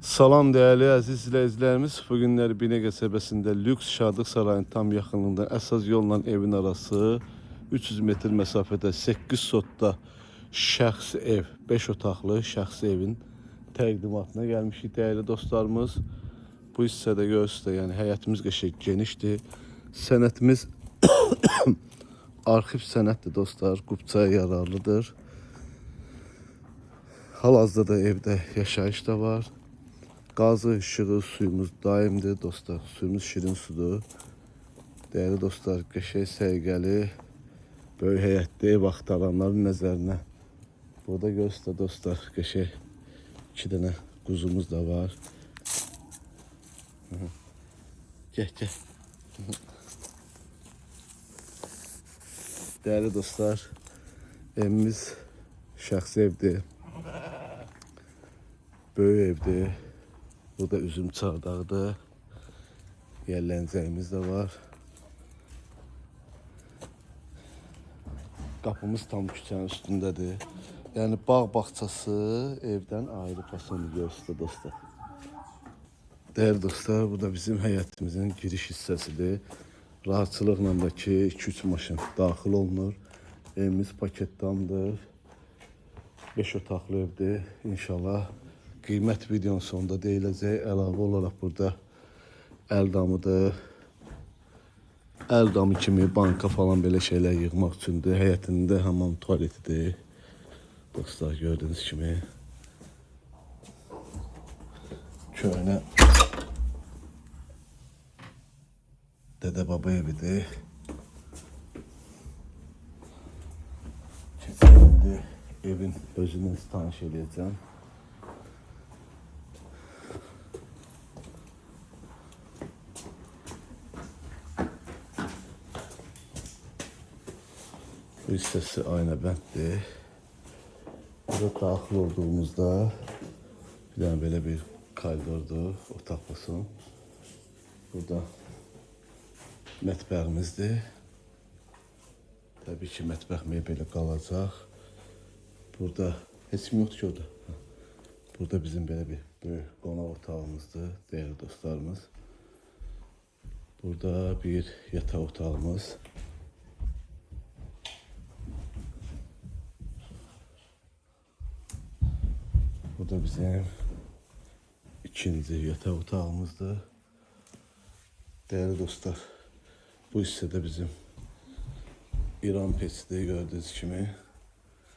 Salam değerli əziz izləyicilərimiz. Bugünlər Binəqə qəsəbəsində lüks Şadlıq Sarayının tam yaxınlığında əsas yolla evin arası 300 metr məsafədə 8 sotda şəxsi ev, 5 otaqlı şəxsi evin təqdimatına gəlmişik değerli dostlarımız. Bu hissədə görürsünüz, yəni həyətimiz qəşəng genişdir. Sənətimiz arxiv sənətdir dostlar, Qubçaya yararlıdır. Hal-hazırda da evdə yaşayış da var. Gazı, ışığı, suyumuz daimdir dostlar. Suyumuz şirin sudur. Değerli dostlar, qəşəng səliqəli böyük həyətdə ev axtaranların nəzərinə. Burada görürsünüz dostlar, qəşəng 2 dənə quzumuz da var. Gəl. Değerli dostlar, evimiz şəxsi evdir. Böyük evdir. Burada üzüm çardağıdır. Yerlənəcəyimiz də var. Qapımız tam küçənin üstündədir. Yəni bağ bağçası evdən ayrı fasonu görürsünüz dostlar. Değerli dostlar, bu da bizim həyətimizin giriş hissəsidir. Rahatçılıqla da ki 2-3 maşın daxil olunur. Evimiz paketdandır. 5 otaqlı evdir. İnşallah qiymət videonun sonunda deyiləcək. Əlavə olaraq burada əldamıdır. Əldamı kimi banka falan belə şeylər yığmaq üçündür. Həyətində hamam tualetidir. Dostlar gördüyünüz kimi köhnə Dədə Baba evidir. Şimdi evin özünü tanış edəcəm. Bu hissəsi aynabənddir. Burada daxil olduğumuzda bir dənə belə bir koridordur, otaq olsun. Burada mətbəximizdir. Təbii ki, mətbəx mebeli qalacaq. Burada heç kim yoxdur ki orada. Burada bizim belə bir böyük qonaq otağımızdır, değerli dostlarımız. Burada bir yataq otağımız. Burada bizim ikinci yataq otağımızdır. Değerli dostlar, bu hissədə bizim İran peçidir gördüğünüz kimi.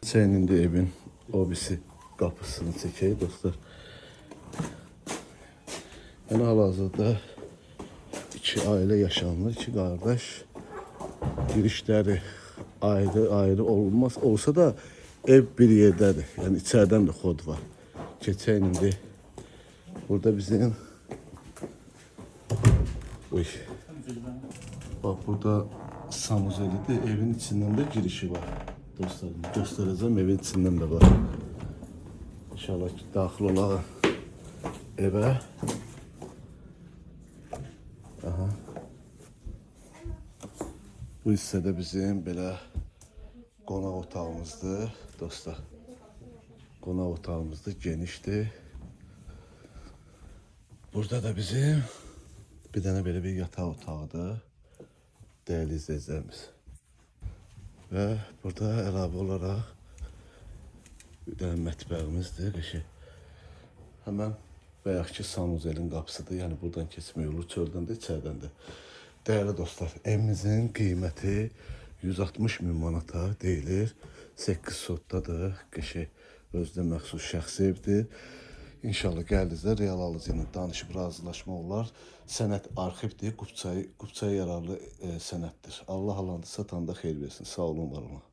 Senin de evin o birisi kapısını çəkək dostlar. Yəni hal-hazırda 2 ailə yaşanır, 2 qardaş. Girişləri ayrı olmaz. Olsa da ev bir yerdədir. Yəni içərdən də xod var. Keçək indi. Burada bizim bak burada sanuzelidir. Evin içindən də girişi var. Dostlarım göstereceğim, evin içindən də var. İnşallah ki daxil olalım evə. Aha. Bu hissədə bizim belə qonaq otağımızdır dostlar. Qonaq otağımızdır, genişdir. Burada da bizim bir dənə belə bir yataq otağıdır. Değerli izleyicilerimiz. Ve burada əlavə olaraq bir dənə mətbəximizdir. Hemen bayaqki sanuzelin qapısıdır. Yəni buradan keçmək olur. Çöldən də, içərdən də. Değerli dostlar, evimizin qiyməti 160 min manata deyilir. 8 sotdadır. Özdə məxsus şəxsi evdir. İnşallah gəldinizdə real alıcı ilə danışıb razılaşma olar. Sənət arxivdir, Qubçaya yararlı sənətdir. Allah alanı satanda xeyir versin. Sağ olun, var olun.